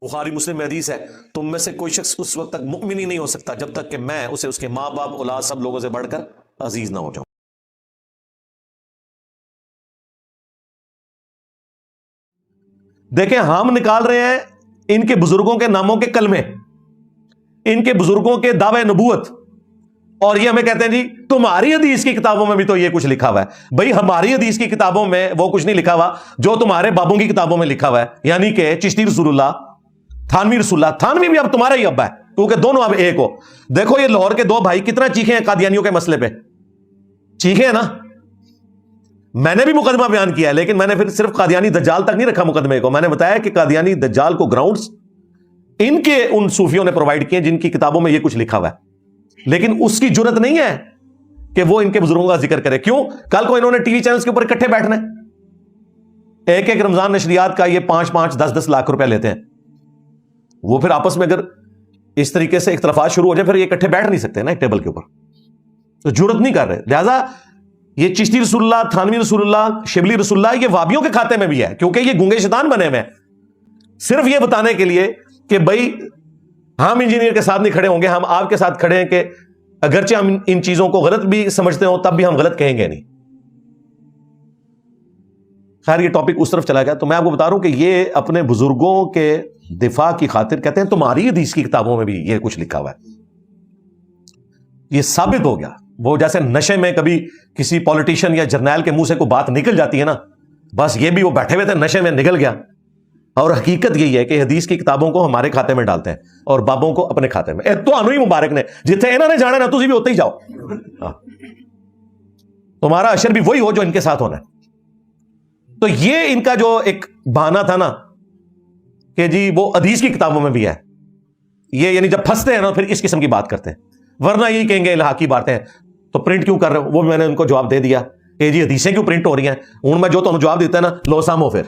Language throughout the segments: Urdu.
بخاری مسلم میں حدیث ہے، تم میں سے کوئی شخص اس وقت تک مؤمن ہی نہیں ہو سکتا جب تک کہ میں اسے اس کے ماں باپ اولاد سب لوگوں سے بڑھ کر عزیز نہ ہو جاؤں۔ دیکھیں ہم نکال رہے ہیں ان کے بزرگوں کے ناموں کے کلمے، ان کے بزرگوں کے دعوے نبوت، اور یہ ہمیں کہتے ہیں جی تمہاری حدیث کی کتابوں میں بھی تو یہ کچھ لکھا ہوا ہے۔ بھئی ہماری حدیث کی کتابوں میں وہ کچھ نہیں لکھا ہوا جو تمہارے بابوں کی کتابوں میں لکھا ہوا ہے، یعنی کہ چشتی رسول اللہ، تھانوی رسول اللہ۔ تھانوی بھی اب تمہارا ہی ابا ہے کیونکہ دونوں اب ایک ہو۔ دیکھو یہ لاہور کے دو بھائی کتنا چیخے ہیں قادیانیوں کے مسئلے پہ، چیخے ہیں نا۔ میں نے بھی مقدمہ بیان کیا ہے، لیکن میں نے پھر صرف قادیانی دجال تک نہیں رکھا مقدمے کو، میں نے بتایا کہ قادیانی دجال کو گراؤنڈز ان کے ان صوفیوں نے پرووائڈ کیے جن کی کتابوں میں یہ کچھ لکھا ہوا ہے، لیکن اس کی جرت نہیں ہے کہ وہ ان کے بزرگوں کا ذکر کرے۔ کیوں؟ کل کو انہوں نے ٹی وی چینلز کے اوپر اکٹھے بیٹھنا ہے، ایک ایک رمضان نشریات کا یہ 5-5 10-10 لاکھ روپے لیتے ہیں، وہ پھر آپس میں اگر اس طریقے سے اختلافات شروع ہو جائے پھر یہ اکٹھے بیٹھ نہیں سکتے نا ایک ٹیبل کے اوپر، تو جرت نہیں کر رہے۔ لہذا یہ چشتی رسول اللہ، تھانوی رسول اللہ، شبلی رسول اللہ یہ وابیوں کے کھاتے میں بھی ہے، کیونکہ یہ گونگے شیطان بنے ہوئے ہیں صرف یہ بتانے کے لیے کہ بھائی ہم انجینئر کے ساتھ نہیں کھڑے ہوں گے، ہم آپ کے ساتھ کھڑے ہیں کہ اگرچہ ہم ان چیزوں کو غلط بھی سمجھتے ہوں تب بھی ہم غلط کہیں گے نہیں۔ خیر یہ ٹاپک اس طرف چلا گیا، تو میں آپ کو بتا رہا ہوں کہ یہ اپنے بزرگوں کے دفاع کی خاطر کہتے ہیں تمہاری حدیث کی کتابوں میں بھی یہ کچھ لکھا ہوا ہے۔ یہ ثابت ہو گیا، وہ جیسے نشے میں کبھی کسی پولیٹیشین یا جرنیل کے منہ سے کوئی بات نکل جاتی ہے نا، بس یہ بھی وہ بیٹھے ہوئے تھے نشے میں نکل گیا، اور حقیقت یہی ہے کہ حدیث کی کتابوں کو ہمارے کھاتے میں ڈالتے ہیں اور بابوں کو اپنے کھاتے میں۔ تو انو ہی مبارک نے جتنے انہوں نے جانا نا تسی بھی ہوتے ہی جاؤ، تمہارا اشر بھی وہی ہو جو ان کے ساتھ ہونا ہے۔ تو یہ ان کا جو ایک بہانہ تھا نا کہ جی وہ حدیث کی کتابوں میں بھی ہے، یہ یعنی جب پھنستے ہیں نا پھر اس قسم کی بات کرتے ہیں، ورنہ یہی کہیں گے الحاقی باتیں ہیں تو پرنٹ کیوں کر رہے ہو؟ وہ بھی میں نے ان کو جواب دے دیا کہ جی حدیثیں کیوں پرنٹ ہو رہی ہیں، ہوں میں جو تمہیں جواب دیتا ہے نا لو سامو پھر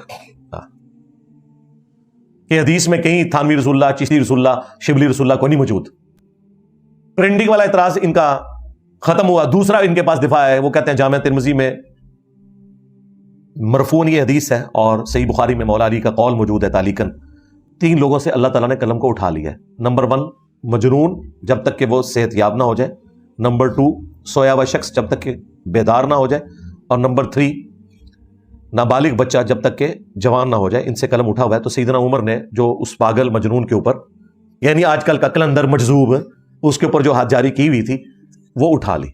کہ حدیث میں کہیں تھانوی رسول اللہ، چشتی رسول اللہ، شبلی رسول اللہ کوئی نہیں موجود۔ پرنٹنگ والا اعتراض ان کا ختم ہوا۔ دوسرا ان کے پاس دفاع ہے، وہ کہتے ہیں جامع ترمذی میں مرفوعاً یہ حدیث ہے اور صحیح بخاری میں مولا علی کا قول موجود ہے تعلیقاً، 3 لوگوں سے اللہ تعالیٰ نے قلم کو اٹھا لیا ہے۔ نمبر 1 مجنون جب تک کہ وہ صحت یاب نہ ہو جائے، نمبر 2 سویا ہوا شخص جب تک کہ بیدار نہ ہو جائے، اور نمبر 3 نابالغ بچہ جب تک کہ جوان نہ ہو جائے، ان سے قلم اٹھا ہوا ہے۔ تو سیدنا عمر نے جو اس پاگل مجنون کے اوپر، یعنی آج کل کا کلندر مجذوب، اس کے اوپر جو ہاتھ جاری کی ہوئی تھی وہ اٹھا لی۔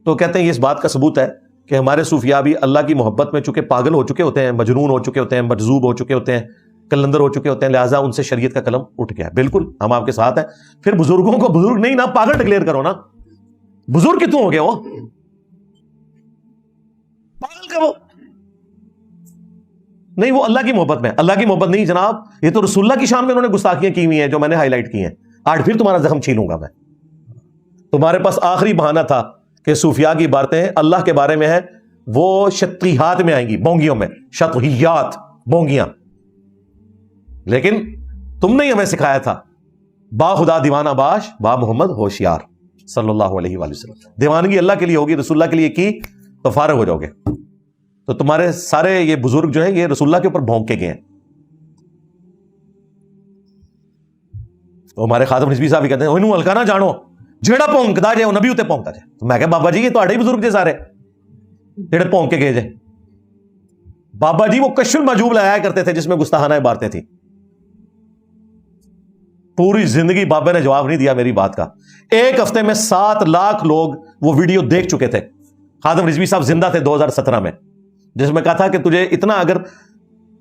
تو کہتے ہیں یہ اس بات کا ثبوت ہے کہ ہمارے صوفیاء بھی اللہ کی محبت میں چونکہ پاگل ہو چکے ہوتے ہیں، مجنون ہو چکے ہوتے ہیں، مجذوب ہو چکے ہوتے ہیں، کلندر ہو چکے ہوتے ہیں، لہٰذا ان سے شریعت کا قلم اٹھ گیا۔ بالکل ہم آپ کے ساتھ ہیں۔ پھر بزرگوں کو بزرگ نہیں نا پاگل ڈکلیئر کرو نا، بزرگ کتوں ہو گئے وہ پاگل کا، وہ نہیں، وہ اللہ کی محبت میں، اللہ کی محبت نہیں جناب، یہ تو رسول اللہ کی شان میں انہوں نے گستاخیاں کی ہوئی ہیں جو میں نے ہائی لائٹ کی ہیں۔ آج پھر تمہارا زخم چھینوں گا میں۔ تمہارے پاس آخری بہانہ تھا کہ صوفیاء کی باتیں اللہ کے بارے میں ہیں، وہ شطحیات میں آئیں گی، بونگیوں میں، شطحیات بونگیاں، لیکن تم نے ہمیں سکھایا تھا با خدا دیوانہ باش، با محمد ہوشیار صلی اللہ علیہ وآلہ وسلم۔ دیوانگی اللہ کے لیے ہوگی، رسول اللہ کے لیے کی تو فارغ ہو جاؤ گے۔ تو تمہارے سارے یہ بزرگ جو ہیں یہ رسول اللہ کے اوپر بھونک کے گئے ہیں۔ تو ہمارے خادم رضوی صاحب بھی کہتے ہیں انہوں ہلکا نہ جانو، جیڑا پونکتا جائے وہ نبی ہوتے پونکتا جائے۔ تو میں کہا بابا جی یہ تہاڈے ہی بزرگ جے سارے جیڑے پونک کے گئے جے۔ بابا جی وہ کشف المحجوب لایا کرتے تھے جس میں گستاخانہ عبارتیں تھیں۔ پوری زندگی بابا نے جواب نہیں دیا میری بات کا۔ ایک ہفتے میں 7 لاکھ لوگ وہ ویڈیو دیکھ چکے تھے۔ خادم رضوی صاحب زندہ تھے 2017 میں، جس میں کہا تھا کہ تجھے اتنا اگر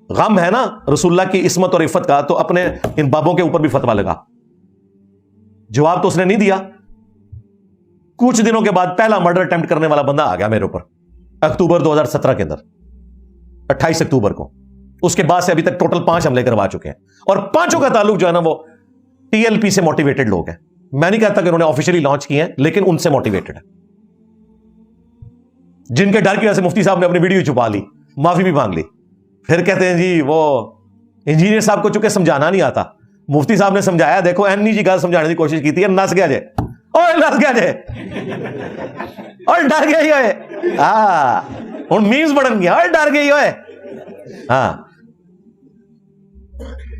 غم ہے نا رسول اللہ کی عصمت اور عفت کا تو اپنے ان بابوں کے اوپر بھی فتویٰ لگا۔ جواب تو اس نے نہیں دیا۔ کچھ دنوں کے بعد پہلا مرڈر اٹیمپٹ کرنے والا بندہ آ گیا میرے اوپر، اکتوبر 2017 کے اندر، 28 اکتوبر کو۔ اس کے بعد سے ابھی تک ٹوٹل 5 حملے کروا چکے ہیں، اور 5 کا تعلق جو ہے نا وہ ٹی ایل پی سے موٹیویٹڈ لوگ ہیں۔ میں نہیں کہتا کہ انہوں نے آفیشلی لانچ کیے ہیں، لیکن ان سے موٹیویٹڈ ہے، جن کے ڈر کی وجہ سے مفتی صاحب نے اپنی ویڈیو چھپا لی، معافی بھی مانگ لی۔ پھر کہتے ہیں جی وہ انجینئر صاحب کو چونکہ سمجھانا نہیں آتا، مفتی صاحب نے سمجھایا، دیکھو اینی جی گل سمجھانے کی کوشش کی تھی، نس گیا جے، اور نس گیا جے، اور ڈر گیا ہی ہوئے، ہاں ہوں میمز بڑھن گیا، اور ڈر گئی ہوئے، ہاں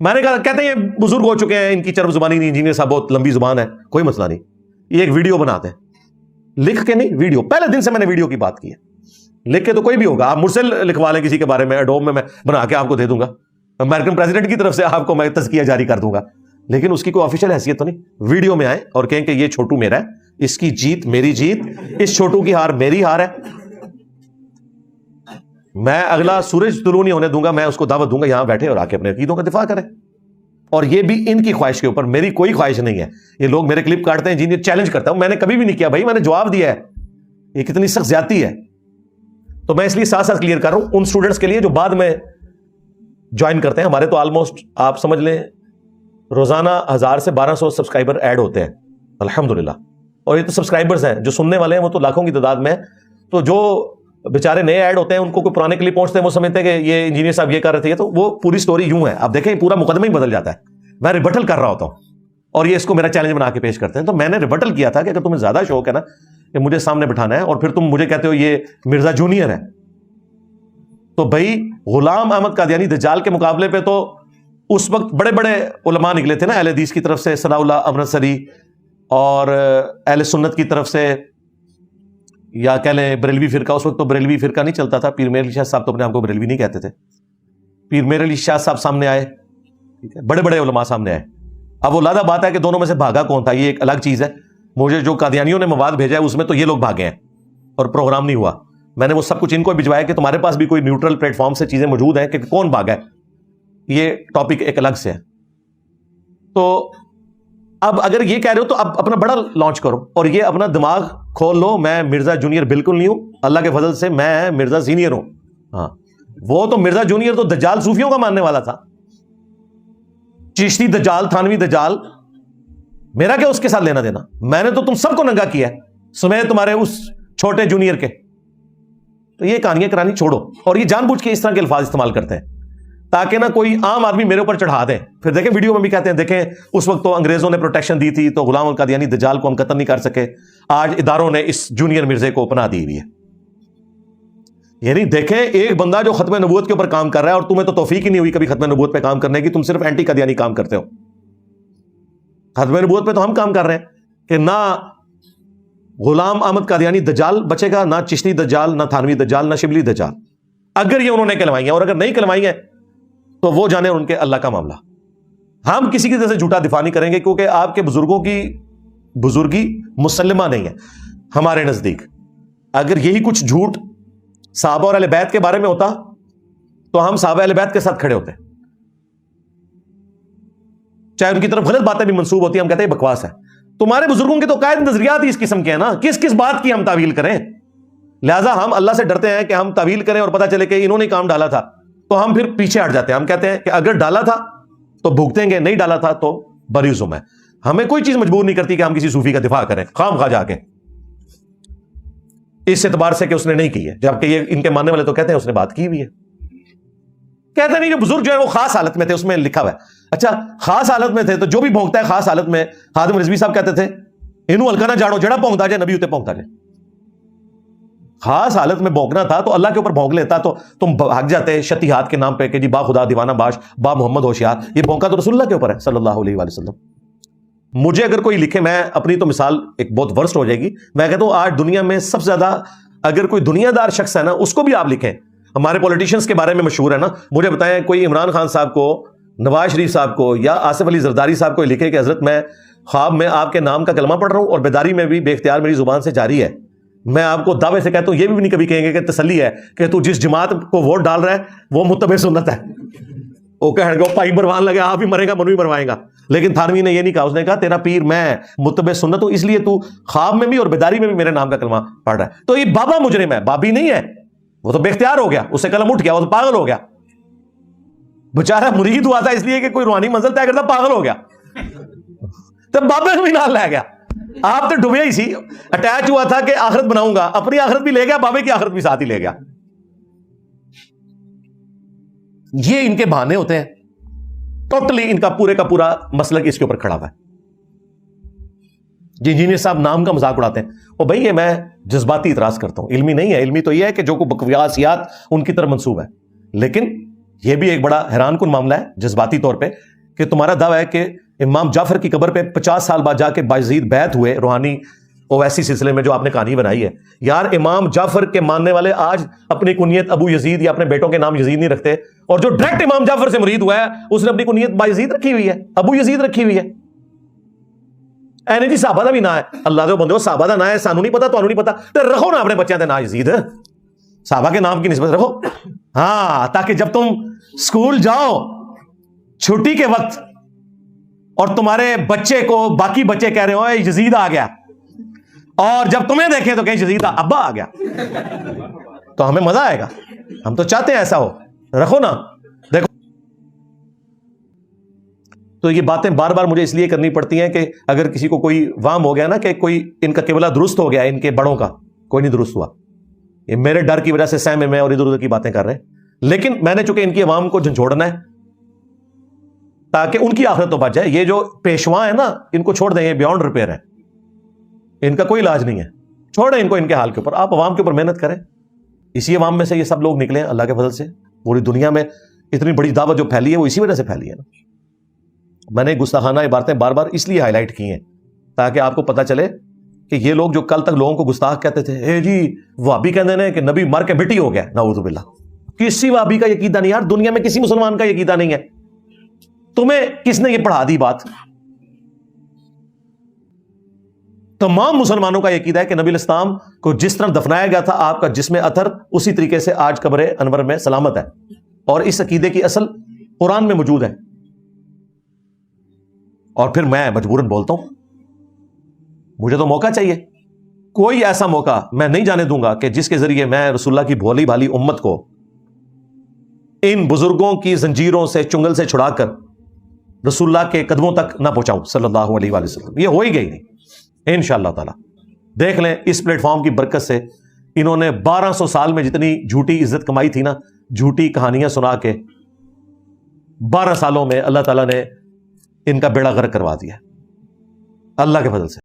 میں نے کہا کہتے ہیں یہ بزرگ ہو چکے ہیں، ان کی چرب زبانی نہیں، انجینئر صاحب بہت لمبی زبان ہے، کوئی مسئلہ نہیں، یہ ایک ویڈیو بناتے ہیں، لکھ کے نہیں، ویڈیو، پہلے دن سے میں نے ویڈیو کی بات کی ہے، لکھ کے تو کوئی بھی ہوگا، آپ مجھ سے لکھوا لیں کسی کے بارے میں، ایڈوب میں بنا کے آپ کو دے دوں گا، امریکن پریزیڈنٹ کی طرف سے آپ کو میں تزکیہ جاری کر دوں گا، لیکن اس کی کوئی آفیشیل حیثیت تو نہیں. ویڈیو میں آئیں اور کہیں کہ یہ چھوٹو میرا ہے، اس کی جیت میری جیت، اس چھوٹو کی ہار میری ہار ہے، میں اگلا سورج طلوع نہیں ہونے دوں گا، میں اس کو دعوت دوں گا یہاں بیٹھے اور آ کے اپنے عقیدوں کا دفاع کریں. اور یہ بھی ان کی خواہش کے اوپر، میری کوئی خواہش نہیں ہے. یہ لوگ میرے کلپ کاٹتے ہیں، انجینئر چیلنج کرتا ہوں، میں نے کبھی بھی نہیں کیا بھائی، میں نے جواب دیا ہے، یہ کتنی سخت زیادتی ہے. تو میں اس لیے ساتھ ساتھ کلیئر کر رہا ہوں ان اسٹوڈنٹس کے لیے جو بعد میں جوائن کرتے ہیں. ہمارے تو آلموسٹ آپ سمجھ لیں روزانہ 1000 سے 1200 سبسکرائبر ایڈ ہوتے ہیں الحمدللہ، اور یہ تو سبسکرائبرز ہیں، جو سننے والے ہیں وہ تو لاکھوں کی تعداد میں. تو جو بیچارے نئے ایڈ ہوتے ہیں ان کو کوئی پرانے کلپ پہنچتے ہیں، وہ سمجھتے ہیں کہ یہ انجینئر صاحب یہ کر رہے تھے، تو وہ پوری سٹوری یوں ہے. آپ دیکھیں پورا مقدمہ ہی بدل جاتا ہے، میں ریبٹل کر رہا ہوتا ہوں اور یہ اس کو میرا چیلنج بنا کے پیش کرتے ہیں. تو میں نے ریبٹل کیا تھا کہ اگر تمہیں زیادہ شوق ہے نا کہ مجھے سامنے بٹھانا ہے اور پھر تم مجھے کہتے ہو یہ مرزا جونیئر ہے، تو بھائی غلام احمد قادیانی دجال کے مقابلے پہ تو اس وقت بڑے بڑے علماء نکلے تھے نا اہل حدیث کی طرف سے، ثناء اللہ امرتسری، اور اہل سنت کی طرف سے یا کہہ لیں بریلوی فرقہ. اس وقت تو بریلوی فرقہ نہیں چلتا تھا، پیر میر علی شاہ صاحب تو اپنے آپ کو بریلوی نہیں کہتے تھے. پیر میر علی شاہ صاحب سامنے آئے، بڑے بڑے علماء سامنے آئے. اب وہ لادہ بات ہے کہ دونوں میں سے بھاگا کون تھا، یہ ایک الگ چیز ہے. مجھے جو قادیانیوں نے مواد بھیجا ہے اس میں تو یہ لوگ بھاگے ہیں اور پروگرام نہیں ہوا. میں نے وہ سب کچھ ان کو بھجوایا کہ تمہارے پاس بھی کوئی نیوٹرل پلیٹ فارم سے چیزیں موجود ہیں کہ کون بھاگا ہے. یہ ٹاپک ایک الگ سے ہے. تو اب اگر یہ کہہ رہے ہو تو اب اپنا بڑا لانچ کرو اور یہ اپنا دماغ کھول لو. میں مرزا جونیئر بالکل نہیں ہوں، اللہ کے فضل سے میں مرزا سینئر ہوں. ہاں وہ تو مرزا جونیئر تو دجال صوفیوں کا ماننے والا تھا، چشتی دجال، تھانوی دجال، میرا کیا اس کے ساتھ لینا دینا. میں نے تو تم سب کو ننگا کیا ہے سمیت تمہارے اس چھوٹے جونیئر کے. تو یہ کہانیاں کرانی چھوڑو. اور یہ جان بوجھ کے اس طرح کے الفاظ استعمال کرتے ہیں تاکہ نہ کوئی عام آدمی میرے اوپر چڑھا دیں. پھر دیکھیں ویڈیو میں بھی کہتے ہیں دیکھیں اس وقت تو انگریزوں نے پروٹیکشن دی تھی تو غلام القادیانی دجال کو ہم قتل نہیں کر سکے، آج اداروں نے اس جونیئر مرزے کو پناہ دی ہوئی ہے. یعنی دیکھیں ایک بندہ جو ختم نبوت کے اوپر کام کر رہا ہے، اور تمہیں تو توفیق ہی نہیں ہوئی کبھی ختم نبوت پہ کام کرنے کی، تم صرف اینٹی قادیانی کام کرتے ہو. ختم نبوت پہ تو ہم کام کر رہے ہیں کہ نہ غلام احمد قادیانی دجال بچے گا، نہ چشتی دجال، نہ تھانوی دجال، نہ شبلی دجال. اگر یہ انہوں نے کلوائی ہیں، اور اگر نہیں کلوائی ہیں تو وہ جانے ان کے اللہ کا معاملہ. ہم کسی کی طرح سے جھوٹا دفاع نہیں کریں گے، کیونکہ آپ کے بزرگوں کی بزرگی مسلمہ نہیں ہے ہمارے نزدیک. اگر یہی کچھ جھوٹ صحابہ اور اہل بیت کے بارے میں ہوتا تو ہم صحابہ اہل بیت کے ساتھ کھڑے ہوتے، چاہے ان کی طرف غلط باتیں بھی منسوب ہوتی ہیں، ہم کہتے ہیں بکواس ہے. تمہارے بزرگوں کے تو قائد نظریات ہی اس قسم کے ہیں نا، کس کس بات کی ہم تعویل کریں. لہٰذا ہم اللہ سے ڈرتے ہیں کہ ہم تعویل کریں اور پتہ چلے کہ انہوں نے کام ڈالا تھا تو ہم پھر پیچھے ہٹ جاتے ہیں. ہم کہتے ہیں کہ اگر ڈالا تھا تو بھگتیں گے، نہیں ڈالا تھا تو بریزم ہے. ہمیں کوئی چیز مجبور نہیں کرتی کہ ہم کسی صوفی کا دفاع کریں خام خواہ جا کے اس اعتبار سے کہ اس نے نہیں کی ہے، جبکہ یہ ان کے ماننے والے تو کہتے ہیں اس نے بات کی ہوئی ہے. کہتے نہیں جو بزرگ جو ہے وہ خاص حالت میں تھے، اس میں لکھا ہوا ہے. اچھا خاص حالت میں تھے تو جو بھی بھونکتا ہے خاص حالت میں، خادم رضوی صاحب کہتے تھے انہوں ہلکا نہ جاڑو جڑا بھونکتا جائے نبی اتے بھونکتا جائے. خاص حالت میں بھونکنا تھا تو اللہ کے اوپر بھونک لیتا تو تم بھاگ جاتے شتیہات کے نام پہ کہ جی با خدا دیوانہ باش، با محمد ہوشیار. یہ بھونکا تو رسول اللہ کے اوپر ہے صلی اللہ علیہ وآلہ وسلم. مجھے اگر کوئی لکھے، میں اپنی تو مثال ایک بہت ورسٹ ہو جائے گی، میں کہتا ہوں آج دنیا میں سب سے زیادہ اگر کوئی دنیا دار شخص ہے نا اس کو بھی آپ لکھیں. ہمارے پولیٹیشینز کے بارے میں مشہور ہے نا، مجھے بتائیں کوئی عمران خان صاحب کو، نواز شریف صاحب کو یا آصف علی زرداری صاحب کو لکھے کہ حضرت میں خواب میں آپ کے نام کا کلمہ پڑھ رہا ہوں اور بیداری میں بھی بے اختیار میری زبان سے جاری ہے. میں آپ کو دعوے سے کہتا ہوں یہ بھی نہیں کبھی کہیں گے کہ تسلی ہے کہ تو جس جماعت کو ووٹ ڈال رہا ہے وہ متبع سنت ہے. وہ کہیں گے وہ پائی بروان لگے، آپ بھی مرے گا منو بھی مروائے گا. لیکن تھانوی نے یہ نہیں کہا، اس نے کہا تیرا پیر میں متبع سنت ہوں، اس لیے تو خواب میں بھی اور بیداری میں بھی میرے نام کا کلمہ پڑھ رہا ہے. تو یہ بابا مجرم ہے، بابی نہیں ہے. وہ تو بے اختیار ہو گیا، اس سے قلم اٹھ گیا، وہ تو پاگل ہو گیا. بیچارہ مرید ہوا تھا اس لیے کہ کوئی روحانی منزل طے کرتا، پاگل ہو گیا تو بابے کو بھی نال لے گیا. آپ تو ڈوبیا ہی سی، اٹیچ ہوا تھا کہ آخرت بناؤں گا، اپنی آخرت بھی لے گیا، بابے کی آخرت بھی ساتھ ہی لے گیا. یہ ان کے بہانے ہوتے ہیں. ٹوٹلی ان کا پورے کا پورا مسلک اس کے اوپر کھڑا ہوا ہے. جی انجینئر صاحب نام کا مذاق اڑاتے ہیں، وہ بھائی یہ میں جذباتی اعتراض کرتا ہوں، علمی نہیں ہے. علمی تو یہ ہے کہ جو کوئی بکواسیات ان کی طرف منسوب ہے، لیکن یہ بھی ایک بڑا حیران کن معاملہ ہے جذباتی طور پہ کہ تمہارا دعویٰ ہے کہ امام جعفر کی قبر پہ 50 سال بعد جا کے بایزید بیعت ہوئے روحانی اویسی سلسلے میں جو آپ نے کہانی بنائی ہے. یار امام جعفر کے ماننے والے آج اپنی کنیت ابو یزید یا اپنے بیٹوں کے نام یزید نہیں رکھتے, اور جو ڈائریکٹ امام جعفر سے مرید ہوا ہے اس نے اپنی کنیت بایزید رکھی ہوئی ہے, ابو یزید رکھی ہوئی ہے. جی صحابہ دا بھی نہ ہے, اللہ دے بندے صحابہ دا نہ ہے, سانو نہیں پتا, تانوں نہیں پتا, تے رکھو نا اپنے بچوں دے نام یزید, صحابہ کے نام کی نسبت رکھو. ہاں, تاکہ جب تم اسکول جاؤ چھٹی کے وقت اور تمہارے بچے کو باقی بچے کہہ رہے ہو یزید آ گیا, اور جب تمہیں دیکھیں تو کہیں یزید ابا آ گیا, تو ہمیں مزہ آئے گا. ہم تو چاہتے ہیں ایسا ہو, رکھو نا. دیکھو تو یہ باتیں بار بار مجھے اس لیے کرنی پڑتی ہیں کہ اگر کسی کو کوئی وہم ہو گیا نا کہ کوئی ان کا قبلہ درست ہو گیا, ان کے بڑوں کا کوئی نہیں درست ہوا, یہ میرے ڈر کی وجہ سے سہم میں اور ادھر ادھر کی باتیں کر رہے ہیں. لیکن میں نے چونکہ ان کی عوام کو جھنجھوڑنا ہے تاکہ ان کی آخرت تو بچ جائے. یہ جو پیشوا ہیں نا, ان کو چھوڑ دیں, یہ بیونڈ ریپیئر ہے, ان کا کوئی علاج نہیں ہے, چھوڑیں ان کو ان کے حال کے اوپر. آپ عوام کے اوپر محنت کریں. اسی عوام میں سے یہ سب لوگ نکلے ہیں اللہ کے فضل سے. پوری دنیا میں اتنی بڑی دعوت جو پھیلی ہے وہ اسی وجہ سے پھیلی ہے نا. میں نے گستاخانہ عبارتیں بار بار اس لیے ہائی لائٹ کی ہیں تاکہ آپ کو پتہ چلے کہ یہ لوگ جو کل تک لوگوں کو گستاخ کہتے تھے, اے جی وہابی کہتے ہیں کہ نبی مر کے مٹی ہو گیا, نعوذ باللہ. کسی وہابی کا یہ عقیدہ نہیں یار, دنیا میں کسی مسلمان کا یہ عقیدہ نہیں ہے. تمہیں کس نے یہ پڑھا دی بات؟ تمام مسلمانوں کا یہ عقیدہ ہے کہ نبی الاسلام کو جس طرح دفنایا گیا تھا آپ کا جسم اطہر, اسی طریقے سے آج قبر انور میں سلامت ہے. اور اس عقیدے کی اصل قرآن میں موجود ہے. اور پھر میں مجبوراً بولتا ہوں, مجھے تو موقع چاہیے. کوئی ایسا موقع میں نہیں جانے دوں گا کہ جس کے ذریعے میں رسول اللہ کی بھولی بھالی امت کو ان بزرگوں کی زنجیروں سے, چنگل سے چھڑا کر رسول اللہ کے قدموں تک نہ پہنچاؤں صلی اللہ علیہ وآلہ وسلم. یہ ہو ہی گئی نہیں انشاءاللہ تعالی. دیکھ لیں اس پلیٹ فارم کی برکت سے انہوں نے 1200 سال میں جتنی جھوٹی عزت کمائی تھی نا, جھوٹی کہانیاں سنا کے 12 سالوں میں اللہ تعالیٰ نے ان کا بیڑا غرق کروا دیا اللہ کے فضل سے.